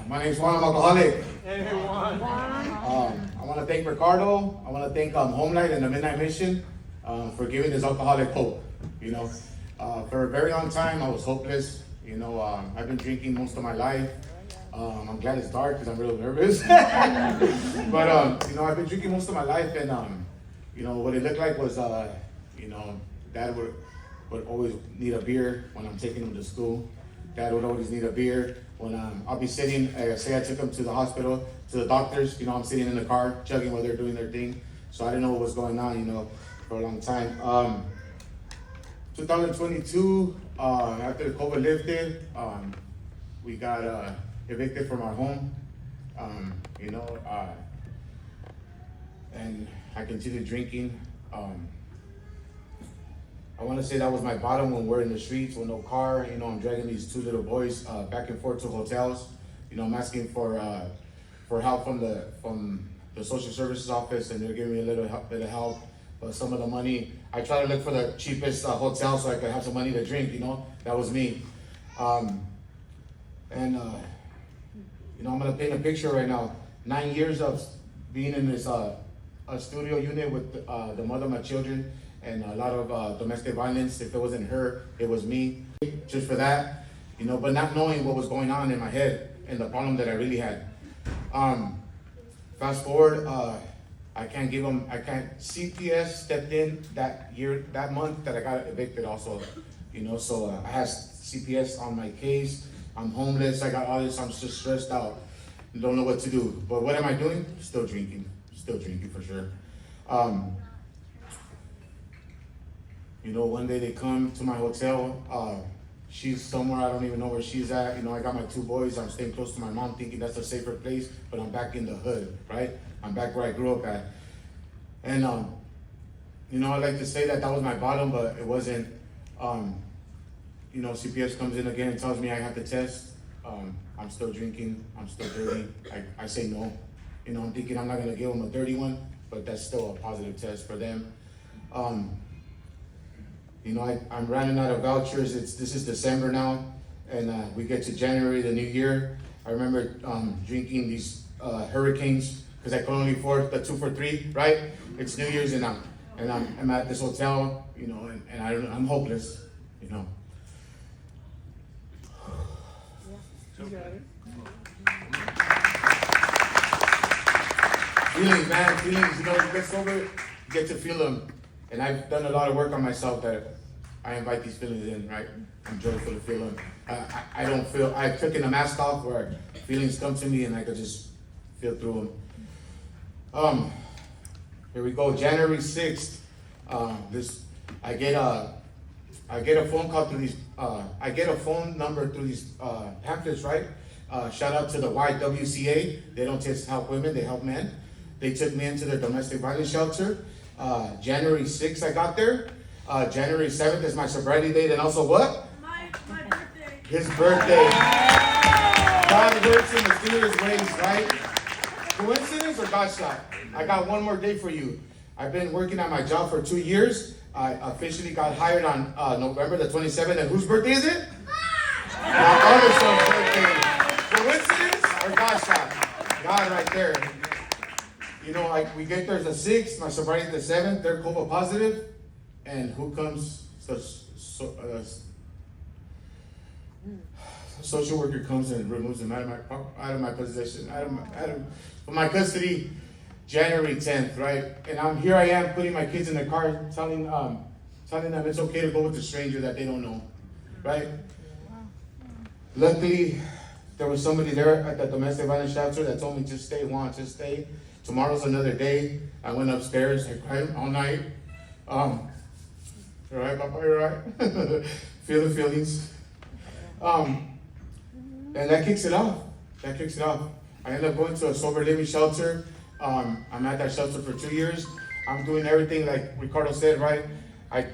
My name's Juan, I'm alcoholic. Hey, Juan. I want to thank Ricardo. I want to thank HomeLight and the Midnight Mission for giving this alcoholic hope. You know, for a very long time, I was hopeless. You know, I've been drinking most of my life. I'm glad it's dark because I'm real nervous. But, you know, I've been drinking most of my life, and, you know, what it looked like was, you know, Dad would always need a beer when I'm taking him to school. Dad would always need a beer when I'll be sitting, say I took him to the hospital, to the doctors, you know, I'm sitting in the car, chugging while they're doing their thing. So I didn't know what was going on, you know, for a long time. 2022, after the COVID lifted, we got evicted from our home, you know, and I continued drinking. I want to say that was my bottom when we're in the streets with no car. You know, I'm dragging these two little boys back and forth to hotels. You know, I'm asking for help from the social services office, and they're giving me a little bit of help. But some of the money, I try to look for the cheapest hotel so I could have some money to drink. You know, that was me. You know, I'm gonna paint a picture right now. 9 years of being in this a studio unit with the mother of my children, and a lot of domestic violence. If it wasn't her, it was me. Just for that, you know, but not knowing what was going on in my head and the problem that I really had. Fast forward, CPS stepped in that year, that month that I got evicted also, you know, so I had CPS on my case. I'm homeless, I got all this, I'm just stressed out. Don't know what to do. But what am I doing? Still drinking for sure. You know, one day they come to my hotel. She's somewhere, I don't even know where she's at. You know, I got my two boys. I'm staying close to my mom, thinking that's a safer place, but I'm back in the hood, right? I'm back where I grew up at. And, you know, I like to say that was my bottom, but it wasn't. You know, CPS comes in again and tells me I have to test. I'm still drinking, I'm still dirty. I say no. You know, I'm thinking I'm not gonna give them a dirty one, but that's still a positive test for them. You know, I'm running out of vouchers. This is December now, and we get to January, the new year. I remember drinking these hurricanes because I could only afford the 2 for $3, right? It's New Year's, and I'm at this hotel, you know, and I'm hopeless, you know. Feelings, man, feelings. You know, when you get sober, you get to feel them. And I've done a lot of work on myself that I invite these feelings in, right? I'm joyful to feel them. I don't feel, I've taken the mask off where feelings come to me and I could just feel through them. Here we go, January 6th. I get a phone call through these, I get a phone number through these pamphlets, right? Shout out to the YWCA. They don't just help women, they help men. They took me into their domestic violence shelter. January 6th, I got there. January 7th is my sobriety date, and also what? My birthday. His birthday. God works in mysterious ways, right? Coincidence or God shot? I got one more day for you. I've been working at my job for 2 years. I officially got hired on November the 27th, and whose birthday is it? My other son's birthday. Coincidence or God shot? God right there. You know, we get there the 6th, my sobriety the 7th, they're COVID positive, and who comes? Social worker comes and removes them out of my possession, out of my custody, January 10th, right? And I am putting my kids in the car, telling them it's okay to go with a stranger that they don't know, right? Luckily, there was somebody there at the domestic violence shelter that told me, just stay, Juan, just stay. Tomorrow's another day. I went upstairs, I cried all night. You're right, Papa, you're right. Feel the feelings. And that kicks it off. I ended up going to a sober living shelter. I'm at that shelter for 2 years. I'm doing everything like Ricardo said, right?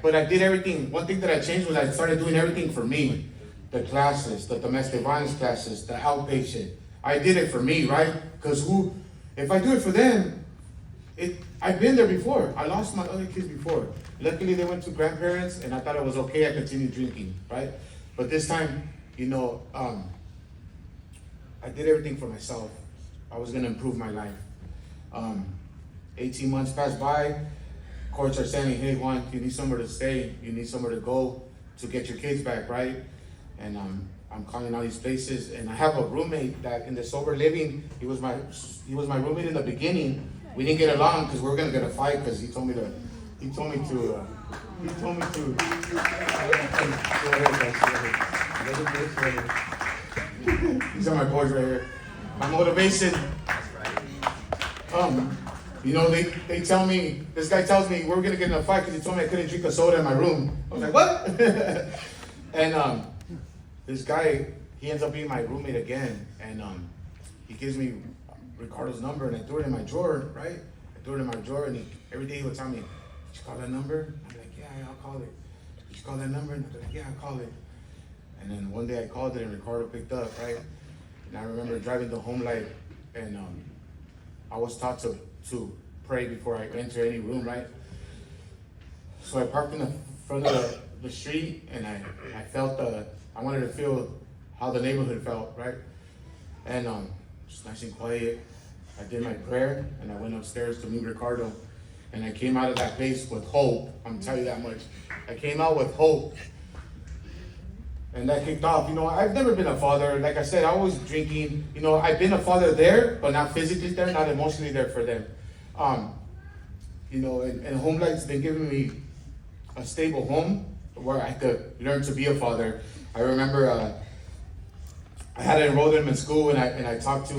But I did everything. One thing that I changed was I started doing everything for me. The classes, the domestic violence classes, the outpatient. I did it for me, right? Because if I do it for them, I've been there before. I lost my other kids before. Luckily, they went to grandparents, and I thought it was okay. I continued drinking, right? But this time, you know, I did everything for myself. I was gonna improve my life. 18 months passed by. Courts are saying, hey, Juan, you need somewhere to stay. You need somewhere to go to get your kids back, right? And I'm calling all these places, and I have a roommate that in the sober living, he was my roommate in the beginning. We didn't get along because we were gonna get a fight because he told me to. These are my boys right here. My motivation. They tell me, this guy tells me we're gonna get in a fight because he told me I couldn't drink a soda in my room. I was like, what? And this guy, he ends up being my roommate again, and he gives me Ricardo's number, and I threw it in my drawer, right? I threw it in my drawer, and every day he would tell me, did you call that number? I'm like, yeah, I'll call it. Did you call that number? And I'm like, yeah, I'll call it. And then one day I called it, and Ricardo picked up, right? And I remember driving to HomeLight, and I was taught to pray before I enter any room, right? So I parked in the front of the street, and I felt I wanted to feel how the neighborhood felt, right? And just nice and quiet. I did my prayer, and I went upstairs to meet Ricardo, and I came out of that place with hope. I'm telling you that much. I came out with hope, and that kicked off. I've never been a father. Like I said, I was drinking. I've been a father there, but not physically there, not emotionally there for them. And HomeLight's been giving me a stable home where I could learn to be a father. I remember I had enrolled him in school, and I talked to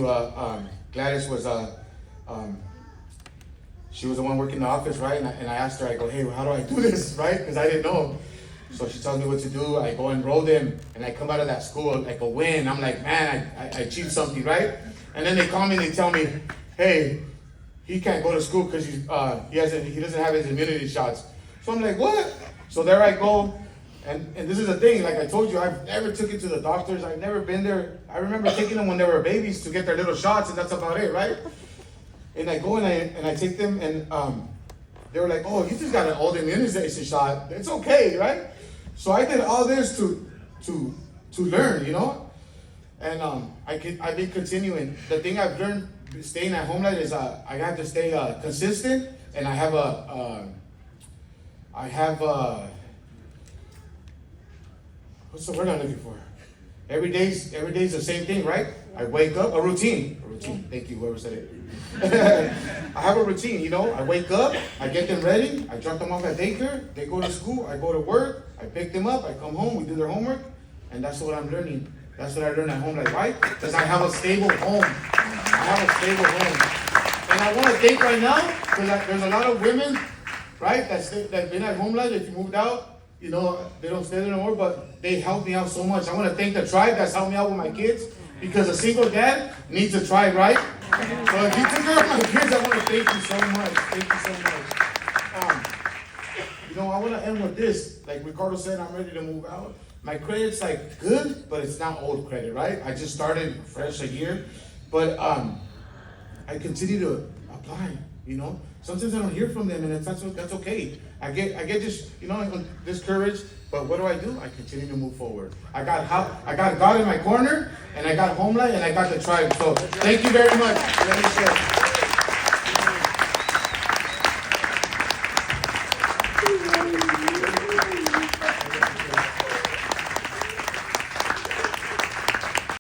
Gladys. She was the one working the office, right? And I asked her, I go, hey, how do I do this, right? Because I didn't know. So she tells me what to do. I go enroll him, and I come out of that school like a win. I'm like, man, I achieved something, right? And then they call me and they tell me, hey, he can't go to school because he doesn't have his immunity shots. So I'm like, what? So there I go. And this is the thing, like I told you, I've never took it to the doctors. I've never been there. I remember taking them when they were babies to get their little shots, and that's about it, right? And I go and I take them, and they were like, oh, you just got an old immunization shot. It's okay, right? So I did all this to learn, And I've been continuing. The thing I've learned staying at HomeLight is I have to stay consistent, and I have what's the word I'm looking for? Every day's the same thing, right? I wake up, a routine. Thank you, whoever said it. I have a routine, I wake up, I get them ready, I drop them off at daycare, they go to school, I go to work, I pick them up, I come home, we do their homework, and that's what I'm learning. That's what I learned at HomeLight. Why? Because I have a stable home. And I want to thank right now, because there's a lot of women, right, that's been at HomeLight. If you moved out, they don't stay there no more, but they helped me out so much. I want to thank the tribe that's helped me out with my kids, because a single dad needs a tribe, right? So if you took care of my kids, I want to thank you so much. Thank you so much. I want to end with this. Like Ricardo said, I'm ready to move out. My credit's like good, but it's not old credit, right? I just started fresh a year, but I continue to apply. Sometimes I don't hear from them, and that's okay. I get just discouraged, but what do? I continue to move forward. I got God in my corner, and I got HomeLight, and I got the tribe. So thank you very much. Let me share.